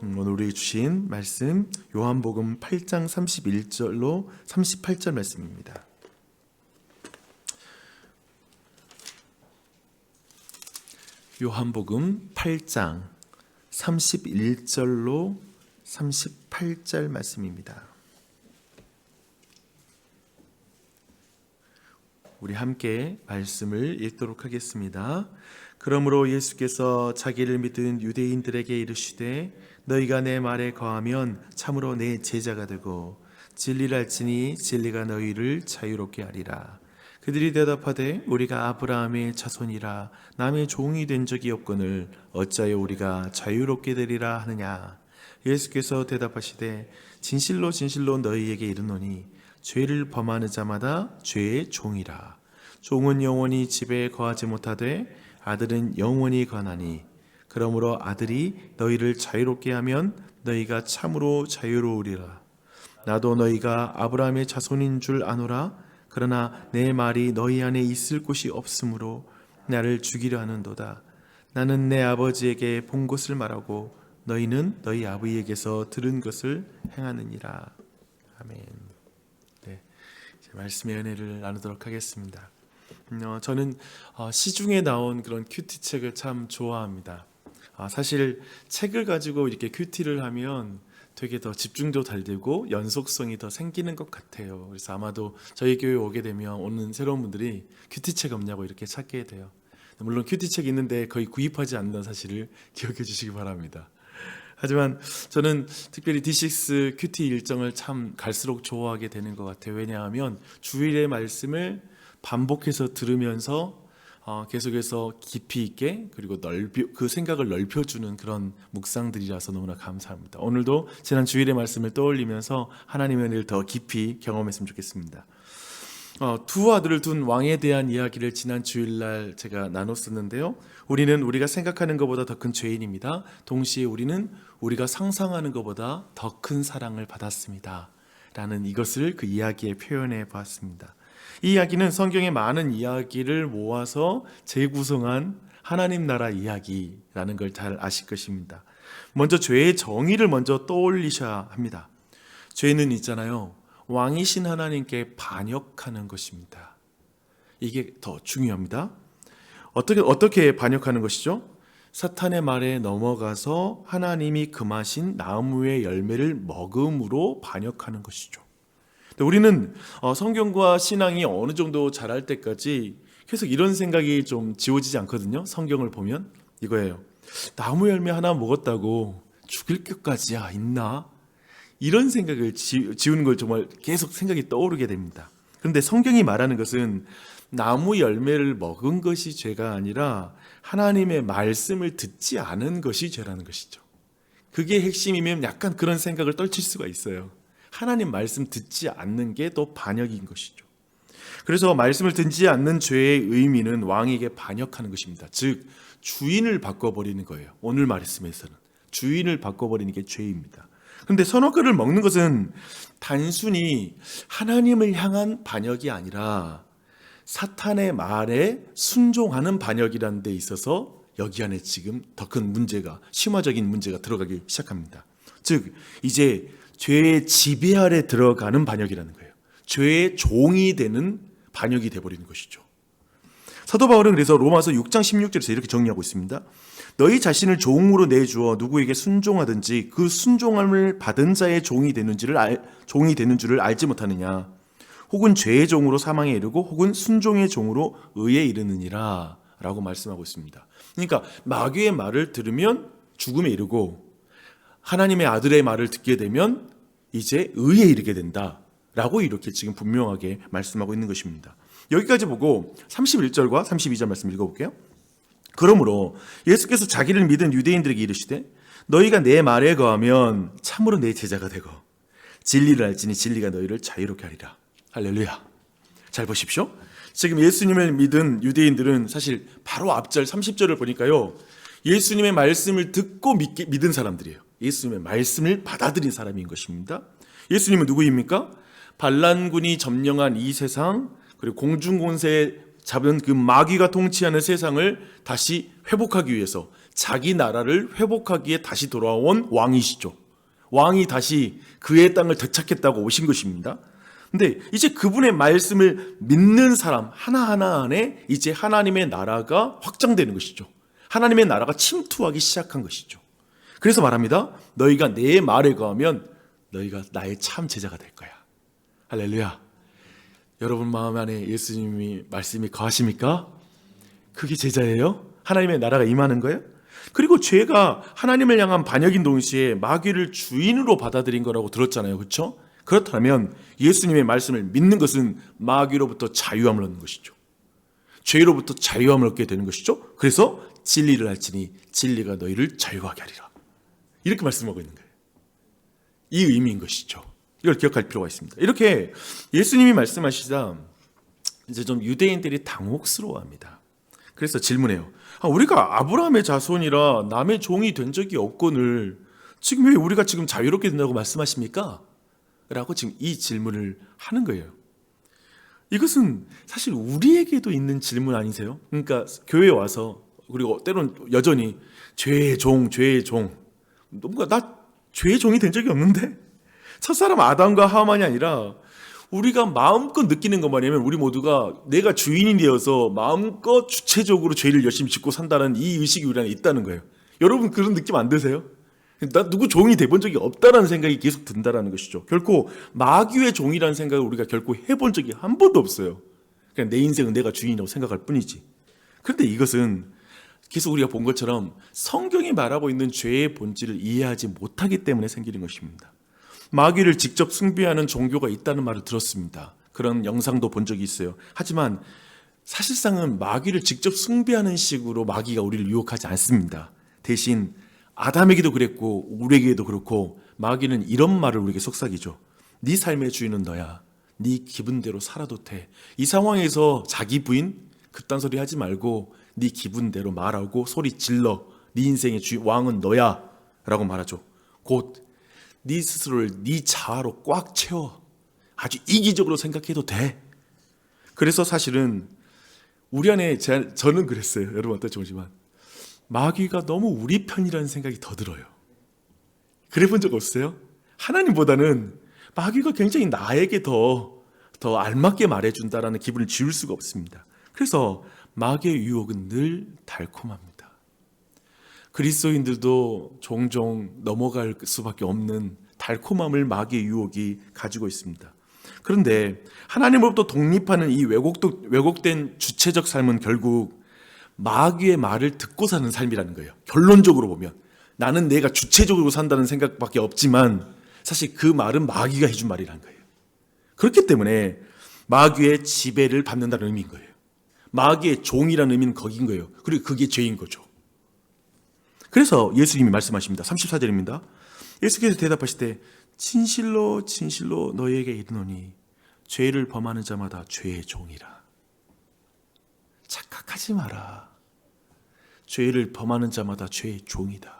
오늘 우리 주신 말씀 요한복음 8장 31절로 38절 말씀입니다. 요한복음 8장 31절로 38절 말씀입니다. 우리 함께 말씀을 읽도록 하겠습니다. 그러므로 예수께서 자기를 믿은 유대인들에게 이르시되 너희가 내 말에 거하면 참으로 내 제자가 되고 진리를 알지니 진리가 너희를 자유롭게 하리라. 그들이 대답하되 우리가 아브라함의 자손이라 남의 종이 된 적이 없거늘 어찌하여 우리가 자유롭게 되리라 하느냐. 예수께서 대답하시되 진실로 진실로 너희에게 이르노니 죄를 범하는 자마다 죄의 종이라. 종은 영원히 집에 거하지 못하되 아들은 영원히 거하나니 그러므로 아들이 너희를 자유롭게 하면 너희가 참으로 자유로우리라. 나도 너희가 아브라함의 자손인 줄 아노라. 그러나 내 말이 너희 안에 있을 곳이 없으므로 나를 죽이려 하는도다. 나는 내 아버지에게 본 것을 말하고 너희는 너희 아버지에게서 들은 것을 행하느니라. 아멘. 네, 이제 말씀의 은혜를 나누도록 하겠습니다. 저는 시중에 나온 그런 큐티 책을 참 좋아합니다. 사실 책을 가지고 이렇게 큐티를 하면 되게 더 집중도 잘 되고 연속성이 더 생기는 것 같아요. 그래서 아마도 저희 교회 오게 되면 오는 새로운 분들이 큐티 책 없냐고 이렇게 찾게 돼요. 물론 큐티 책이 있는데 거의 구입하지 않는 사실을 기억해 주시기 바랍니다. 하지만 저는 특별히 D6 큐티 일정을 참 갈수록 좋아하게 되는 것 같아요. 왜냐하면 주일의 말씀을 반복해서 들으면서 계속해서 깊이 있게 그리고 그 생각을 넓혀주는 그런 묵상들이라서 너무나 감사합니다. 오늘도 지난 주일의 말씀을 떠올리면서 하나님의 은혜를 더 깊이 경험했으면 좋겠습니다. 두 아들을 둔 왕에 대한 이야기를 지난 주일날 제가 나눴었는데요. 우리는 우리가 생각하는 것보다 더 큰 죄인입니다. 동시에 우리는 우리가 상상하는 것보다 더 큰 사랑을 받았습니다. 라는 이것을 그 이야기에 표현해 보았습니다. 이 이야기는 성경의 많은 이야기를 모아서 재구성한 하나님 나라 이야기라는 걸 잘 아실 것입니다. 먼저 죄의 정의를 먼저 떠올리셔야 합니다. 죄는 있잖아요. 왕이신 하나님께 반역하는 것입니다. 이게 더 중요합니다. 어떻게 반역하는 것이죠? 사탄의 말에 넘어가서 하나님이 금하신 나무의 열매를 먹음으로 반역하는 것이죠. 우리는 성경과 신앙이 어느 정도 자랄 때까지 계속 이런 생각이 좀 지워지지 않거든요. 성경을 보면 이거예요. 나무 열매 하나 먹었다고 죽일 것까지야 있나? 이런 생각을 지우는 걸 정말 계속 생각이 떠오르게 됩니다. 그런데 성경이 말하는 것은 나무 열매를 먹은 것이 죄가 아니라 하나님의 말씀을 듣지 않은 것이 죄라는 것이죠. 그게 핵심이면 약간 그런 생각을 떨칠 수가 있어요. 하나님 말씀 듣지 않는 게 또 반역인 것이죠. 그래서 말씀을 듣지 않는 죄의 의미는 왕에게 반역하는 것입니다. 즉 주인을 바꿔버리는 거예요. 오늘 말씀에서는 주인을 바꿔버리는 게 죄입니다. 그런데 선악과를 먹는 것은 단순히 하나님을 향한 반역이 아니라 사탄의 말에 순종하는 반역이라는 데 있어서 여기 안에 지금 더 큰 문제가, 심화적인 문제가 들어가기 시작합니다. 즉 이제 죄의 지배 아래 들어가는 반역이라는 거예요. 죄의 종이 되는 반역이 되어버리는 것이죠. 사도 바울은 그래서 로마서 6장 16절에서 이렇게 정리하고 있습니다. 너희 자신을 종으로 내주어 누구에게 순종하든지 그 순종함을 받은 자의 종이 되는 줄을 알지 못하느냐. 혹은 죄의 종으로 사망에 이르고 혹은 순종의 종으로 의에 이르느니라 라고 말씀하고 있습니다. 그러니까 마귀의 말을 들으면 죽음에 이르고 하나님의 아들의 말을 듣게 되면 이제 의에 이르게 된다라고 이렇게 지금 분명하게 말씀하고 있는 것입니다. 여기까지 보고 31절과 32절 말씀 읽어볼게요. 그러므로 예수께서 자기를 믿은 유대인들에게 이르시되 너희가 내 말에 거하면 참으로 내 제자가 되고 진리를 알지니 진리가 너희를 자유롭게 하리라. 할렐루야. 잘 보십시오. 지금 예수님을 믿은 유대인들은 사실 바로 앞절 30절을 보니까요. 예수님의 말씀을 듣고 믿은 사람들이에요. 예수님의 말씀을 받아들인 사람인 것입니다. 예수님은 누구입니까? 반란군이 점령한 이 세상 그리고 공중권세에 잡은 그 마귀가 통치하는 세상을 다시 회복하기 위해서 자기 나라를 회복하기에 다시 돌아온 왕이시죠. 왕이 다시 그의 땅을 되찾겠다고 오신 것입니다. 근데 이제 그분의 말씀을 믿는 사람 하나하나 안에 이제 하나님의 나라가 확장되는 것이죠. 하나님의 나라가 침투하기 시작한 것이죠. 그래서 말합니다. 너희가 내 말에 거하면 너희가 나의 참 제자가 될 거야. 할렐루야. 여러분 마음 안에 예수님이 말씀이 거하십니까? 그게 제자예요? 하나님의 나라가 임하는 거예요? 그리고 죄가 하나님을 향한 반역인 동시에 마귀를 주인으로 받아들인 거라고 들었잖아요. 그렇죠? 그렇다면 예수님의 말씀을 믿는 것은 마귀로부터 자유함을 얻는 것이죠. 죄로부터 자유함을 얻게 되는 것이죠. 그래서 진리를 알지니 진리가 너희를 자유하게 하리라. 이렇게 말씀하고 있는 거예요. 이 의미인 것이죠. 이걸 기억할 필요가 있습니다. 이렇게 예수님이 말씀하시자 이제 좀 유대인들이 당혹스러워합니다. 그래서 질문해요. 우리가 아브라함의 자손이라 남의 종이 된 적이 없거늘 지금 왜 우리가 지금 자유롭게 된다고 말씀하십니까? 라고 지금 이 질문을 하는 거예요. 이것은 사실 우리에게도 있는 질문 아니세요? 그러니까 교회에 와서 그리고 때로는 여전히 죄의 종, 죄의 종. 뭔가 나 죄의 종이 된 적이 없는데? 첫사람 아담과 하만이 아니라 우리가 마음껏 느끼는 것만이면 우리 모두가 내가 주인이 되어서 마음껏 주체적으로 죄를 열심히 짓고 산다는 이 의식이 우리 안에 있다는 거예요. 여러분 그런 느낌 안 드세요? 나 누구 종이 돼본 적이 없다라는 생각이 계속 든다라는 것이죠. 결코 마귀의 종이라는 생각을 우리가 결코 해본 적이 한 번도 없어요. 그냥 내 인생은 내가 주인이라고 생각할 뿐이지. 그런데 이것은 계속 우리가 본 것처럼 성경이 말하고 있는 죄의 본질을 이해하지 못하기 때문에 생기는 것입니다. 마귀를 직접 숭배하는 종교가 있다는 말을 들었습니다. 그런 영상도 본 적이 있어요. 하지만 사실상은 마귀를 직접 숭배하는 식으로 마귀가 우리를 유혹하지 않습니다. 대신 아담에게도 그랬고 우리에게도 그렇고 마귀는 이런 말을 우리에게 속삭이죠. 네 삶의 주인은 너야. 네 기분대로 살아도 돼. 이 상황에서 자기 부인 그딴 소리 하지 말고 네 기분대로 말하고 소리 질러. 네 인생의 왕은 너야 라고 말하죠. 곧 네 스스로를 네 자아로 꽉 채워. 아주 이기적으로 생각해도 돼. 그래서 사실은 우리 안에 저는 그랬어요. 여러분 어떨지 모르지만 마귀가 너무 우리 편이라는 생각이 더 들어요. 그래 본 적 없어요? 하나님보다는 마귀가 굉장히 나에게 더 알맞게 말해준다라는 기분을 지울 수가 없습니다. 그래서 마귀의 유혹은 늘 달콤합니다. 그리스도인들도 종종 넘어갈 수밖에 없는 달콤함을 마귀의 유혹이 가지고 있습니다. 그런데 하나님으로부터 독립하는 이 왜곡된 주체적 삶은 결국 마귀의 말을 듣고 사는 삶이라는 거예요. 결론적으로 보면 나는 내가 주체적으로 산다는 생각밖에 없지만 사실 그 말은 마귀가 해준 말이라는 거예요. 그렇기 때문에 마귀의 지배를 받는다는 의미인 거예요. 마귀의 종이라는 의미는 거긴 거예요. 그리고 그게 죄인 거죠. 그래서 예수님이 말씀하십니다. 34절입니다. 예수께서 대답하실 때 진실로 진실로 너희에게 이르노니 죄를 범하는 자마다 죄의 종이라. 착각하지 마라. 죄를 범하는 자마다 죄의 종이다.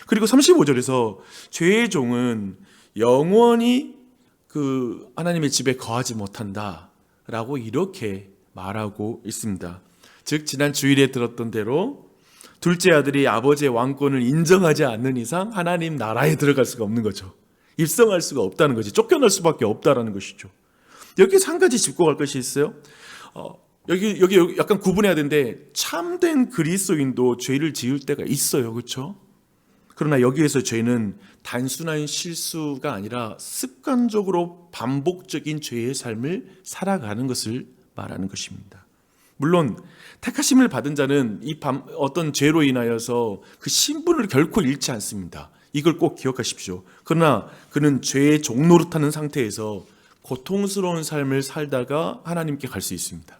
그리고 35절에서 죄의 종은 영원히 그 하나님의 집에 거하지 못한다 라고 이렇게 말하고 있습니다. 즉 지난 주일에 들었던 대로 둘째 아들이 아버지의 왕권을 인정하지 않는 이상 하나님 나라에 들어갈 수가 없는 거죠. 입성할 수가 없다는 거지. 쫓겨날 수밖에 없다라는 것이죠. 여기서 한 가지 짚고 갈 것이 있어요. 여기 약간 구분해야 되는데 참된 그리스도인도 죄를 지을 때가 있어요. 그렇죠? 그러나 여기에서 죄는 단순한 실수가 아니라 습관적으로 반복적인 죄의 삶을 살아가는 것을 말하는 것입니다. 물론 택하심을 받은 자는 어떤 죄로 인하여서 그 신분을 결코 잃지 않습니다. 이걸 꼭 기억하십시오. 그러나 그는 죄의 종노릇하는 상태에서 고통스러운 삶을 살다가 하나님께 갈 수 있습니다.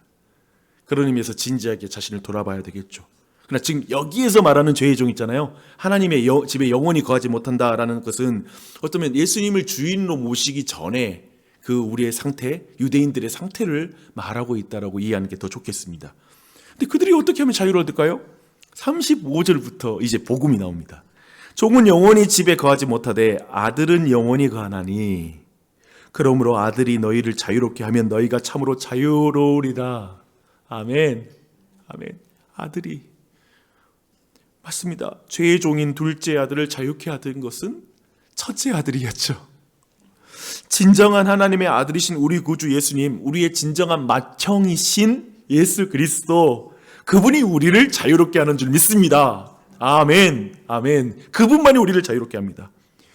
그런 의미에서 진지하게 자신을 돌아봐야 되겠죠. 그러나 지금 여기에서 말하는 죄의 종 있잖아요. 하나님의 집에 영원히 거하지 못한다라는 것은 어쩌면 예수님을 주인으로 모시기 전에 그 우리의 상태, 유대인들의 상태를 말하고 있다라고 이해하는 게 더 좋겠습니다. 근데 그들이 어떻게 하면 자유를 얻을까요? 35절부터 이제 복음이 나옵니다. 종은 영원히 집에 거하지 못하되 아들은 영원히 거하나니 그러므로 아들이 너희를 자유롭게 하면 너희가 참으로 자유로우리라. 아멘. 아멘. 아들이 맞습니다. 죄의 종인 둘째 아들을 자유케 하던 것은 첫째 아들이었죠. 진정한 하나님의 아들이신 우리 구주 예수님, 우리의 진정한 맏형이신 예수 그리스도, 그분이 우리를 자유롭게 하는 줄 믿습니다. 아멘. 아멘. 그분만이 우리를 자유롭게 합니다.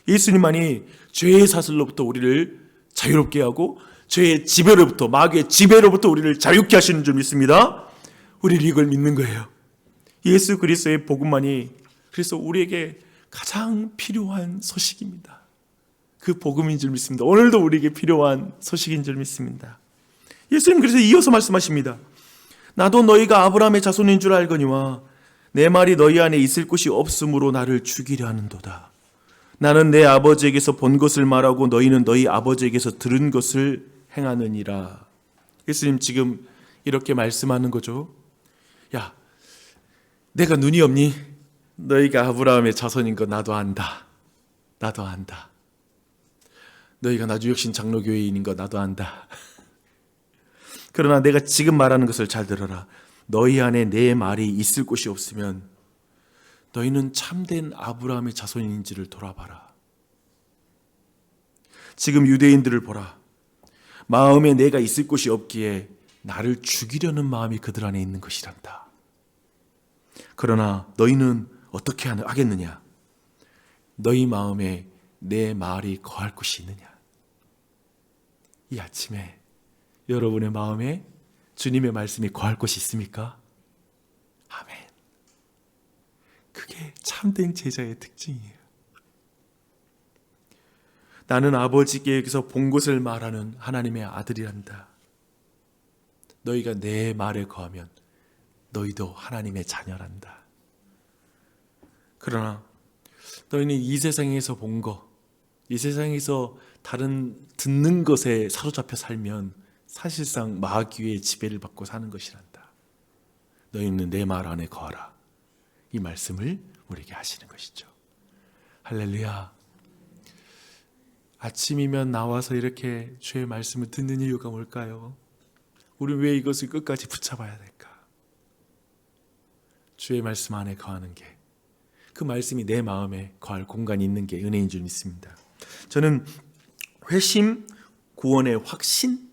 예수님만이 죄의 사슬로부터 우리를 자유롭게 하고 죄의 지배로부터, 마귀의 지배로부터 우리를 자유케 하시는 줄 믿습니다. 우리는 이걸 믿는 거예요. 예수 그리스도의 복음만이 그래서 우리에게 가장 필요한 소식입니다. 그 복음인 줄 믿습니다. 오늘도 우리에게 필요한 소식인 줄 믿습니다. 예수님 그래서 이어서 말씀하십니다. 나도 너희가 아브라함의 자손인 줄 알거니와 내 말이 너희 안에 있을 곳이 없으므로 나를 죽이려 하는도다. 나는 내 아버지에게서 본 것을 말하고 너희는 너희 아버지에게서 들은 것을 행하느니라. 예수님 지금 이렇게 말씀하는 거죠. 야, 내가 눈이 없니? 너희가 아브라함의 자손인 거 나도 안다. 나도 안다. 너희가 나주혁신 장로교회인인 거 나도 안다. 그러나 내가 지금 말하는 것을 잘 들어라. 너희 안에 내 말이 있을 곳이 없으면 너희는 참된 아브라함의 자손인지를 돌아봐라. 지금 유대인들을 보라. 마음에 내가 있을 곳이 없기에 나를 죽이려는 마음이 그들 안에 있는 것이란다. 그러나 너희는 어떻게 하겠느냐? 너희 마음에 내 말이 거할 곳이 있느냐? 이 아침에 여러분의 마음에 주님의 말씀이 거할 곳이 있습니까? 아멘. 그게 참된 제자의 특징이에요. 나는 아버지께서 본 것을 말하는 하나님의 아들이란다. 너희가 내 말에 거하면 너희도 하나님의 자녀란다. 그러나 너희는 이 세상에서 본 거, 이 세상에서 다른 듣는 것에 사로잡혀 살면 사실상 마귀의 지배를 받고 사는 것이란다. 너희는 내 말 안에 거하라. 이 말씀을 우리에게 하시는 것이죠. 할렐루야. 아침이면 나와서 이렇게 주의 말씀을 듣는 이유가 뭘까요? 우리는 왜 이것을 끝까지 붙잡아야 될까? 주의 말씀 안에 거하는 게, 그 말씀이 내 마음에 거할 공간이 있는 게 은혜인 줄 믿습니다. 저는 회심, 구원의 확신,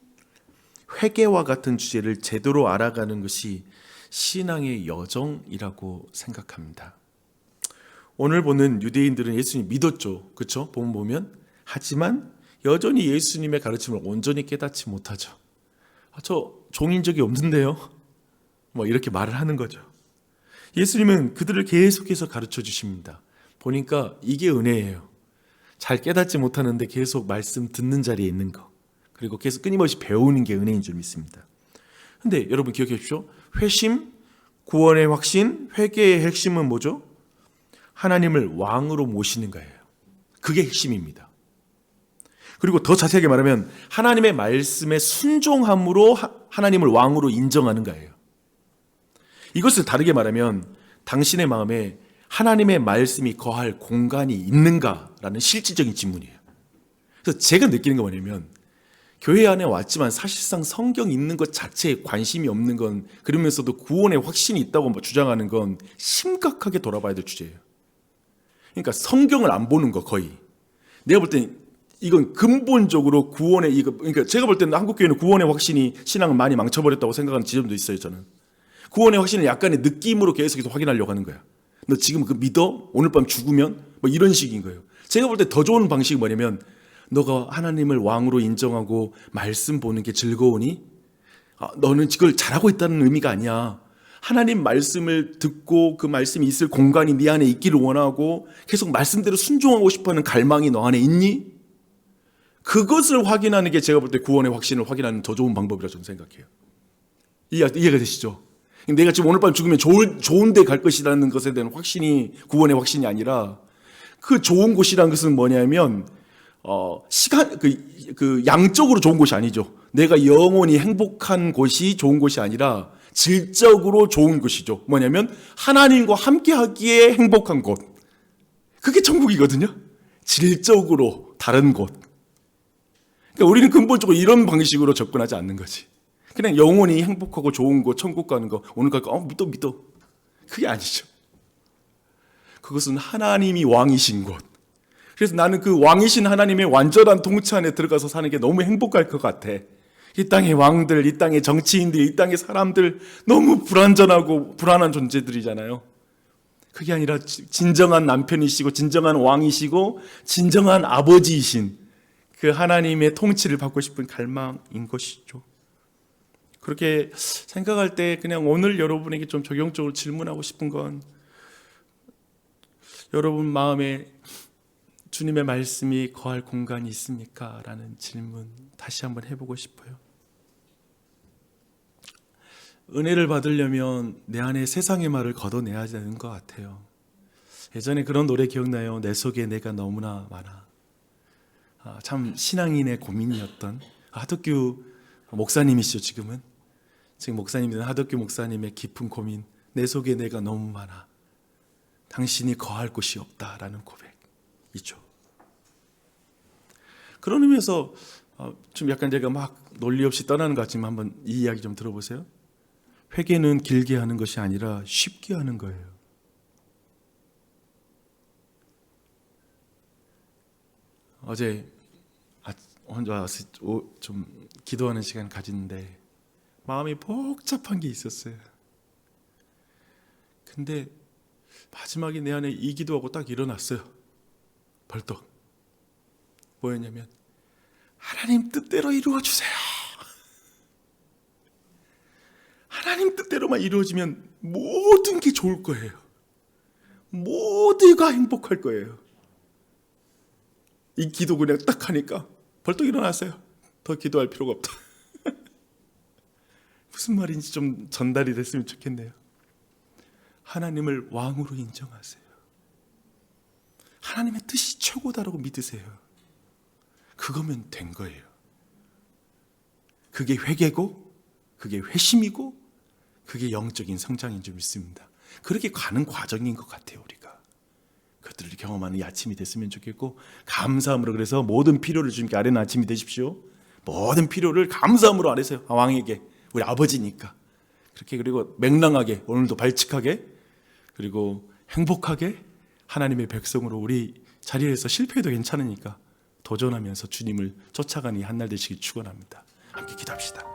회개와 같은 주제를 제대로 알아가는 것이 신앙의 여정이라고 생각합니다. 오늘 보는 유대인들은 예수님 믿었죠. 그렇죠? 보면 하지만 여전히 예수님의 가르침을 온전히 깨닫지 못하죠. 저 종인 적이 없는데요? 뭐 이렇게 말을 하는 거죠. 예수님은 그들을 계속해서 가르쳐 주십니다. 보니까 이게 은혜예요. 잘 깨닫지 못하는데 계속 말씀 듣는 자리에 있는 거, 그리고 계속 끊임없이 배우는 게 은혜인 줄 믿습니다. 근데 여러분 기억해 주십시오. 회심, 구원의 확신, 회개의 핵심은 뭐죠? 하나님을 왕으로 모시는 거예요. 그게 핵심입니다. 그리고 더 자세하게 말하면 하나님의 말씀에 순종함으로 하나님을 왕으로 인정하는 거예요. 이것을 다르게 말하면 당신의 마음에 하나님의 말씀이 거할 공간이 있는가라는 실질적인 질문이에요. 그래서 제가 느끼는 거 뭐냐면, 교회 안에 왔지만 사실상 성경 읽는 것 자체에 관심이 없는 건, 그러면서도 구원의 확신이 있다고 주장하는 건 심각하게 돌아봐야 될 주제예요. 그러니까 성경을 안 보는 거, 거의. 내가 볼 땐 이건 근본적으로 그러니까 제가 볼 때는 한국교회는 구원의 확신이 신앙을 많이 망쳐버렸다고 생각하는 지점도 있어요, 저는. 구원의 확신을 약간의 느낌으로 계속해서 확인하려고 하는 거야. 너 지금 그 믿어? 오늘 밤 죽으면? 뭐 이런 식인 거예요. 제가 볼 때 더 좋은 방식이 뭐냐면, 너가 하나님을 왕으로 인정하고 말씀 보는 게 즐거우니? 너는 그걸 잘하고 있다는 의미가 아니야. 하나님 말씀을 듣고 그 말씀이 있을 공간이 네 안에 있기를 원하고 계속 말씀대로 순종하고 싶어하는 갈망이 너 안에 있니? 그것을 확인하는 게 제가 볼 때 구원의 확신을 확인하는 더 좋은 방법이라고 저는 생각해요. 이해가 되시죠? 내가 지금 오늘 밤 죽으면 좋은 데 갈 것이라는 것에 대한 확신이 구원의 확신이 아니라, 그 좋은 곳이라는 것은 뭐냐면 양적으로 좋은 곳이 아니죠. 내가 영원히 행복한 곳이 좋은 곳이 아니라 질적으로 좋은 곳이죠. 뭐냐면 하나님과 함께 하기에 행복한 곳. 그게 천국이거든요. 질적으로 다른 곳. 그러니까 우리는 근본적으로 이런 방식으로 접근하지 않는 거지. 그냥 영원히 행복하고 좋은 거, 천국 가는 거, 오늘 갈 거, 믿어. 그게 아니죠. 그것은 하나님이 왕이신 곳. 그래서 나는 그 왕이신 하나님의 완전한 통치 안에 들어가서 사는 게 너무 행복할 것 같아. 이 땅의 왕들, 이 땅의 정치인들, 이 땅의 사람들 너무 불완전하고 불안한 존재들이잖아요. 그게 아니라 진정한 남편이시고 진정한 왕이시고 진정한 아버지이신 그 하나님의 통치를 받고 싶은 갈망인 것이죠. 그렇게 생각할 때 그냥 오늘 여러분에게 좀 적용적으로 질문하고 싶은 건, 여러분 마음에 주님의 말씀이 거할 공간이 있습니까? 라는 질문 다시 한번 해보고 싶어요. 은혜를 받으려면 내 안에 세상의 말을 걷어내야 되는 것 같아요. 예전에 그런 노래 기억나요? 내 속에 내가 너무나 많아. 참 신앙인의 고민이었던 하덕규 목사님이시죠. 지금 목사님이든 하덕규 목사님의 깊은 고민, 내 속에 내가 너무 많아, 당신이 거할 곳이 없다라는 고백이죠. 그런 의미에서 좀 약간 제가 막 논리 없이 떠나는 것 같지만 한번 이 이야기 좀 들어보세요. 회개는 길게 하는 것이 아니라 쉽게 하는 거예요. 어제 혼자 와서 좀 기도하는 시간 가지는데 마음이 복잡한 게 있었어요. 근데 마지막에 내 안에 이 기도하고 딱 일어났어요. 벌떡. 뭐였냐면, 하나님 뜻대로 이루어주세요. 하나님 뜻대로만 이루어지면 모든 게 좋을 거예요. 모두가 행복할 거예요. 이 기도 그냥 딱 하니까 벌떡 일어났어요. 더 기도할 필요가 없다. 무슨 말인지 좀 전달이 됐으면 좋겠네요. 하나님을 왕으로 인정하세요. 하나님의 뜻이 최고다라고 믿으세요. 그거면 된 거예요. 그게 회개고, 그게 회심이고, 그게 영적인 성장인 줄 믿습니다. 그렇게 가는 과정인 것 같아요. 우리가 그들을 경험하는 이 아침이 됐으면 좋겠고, 감사함으로, 그래서 모든 필요를 주님께 아뢰는 아침이 되십시오. 모든 필요를 감사함으로 아뢰세요. 왕에게, 우리 아버지니까. 그렇게, 그리고 맹랑하게, 오늘도 발칙하게, 그리고 행복하게 하나님의 백성으로 우리 자리에서 실패해도 괜찮으니까 도전하면서 주님을 쫓아가는 이 한 날 되시길 축원합니다. 함께 기도합시다.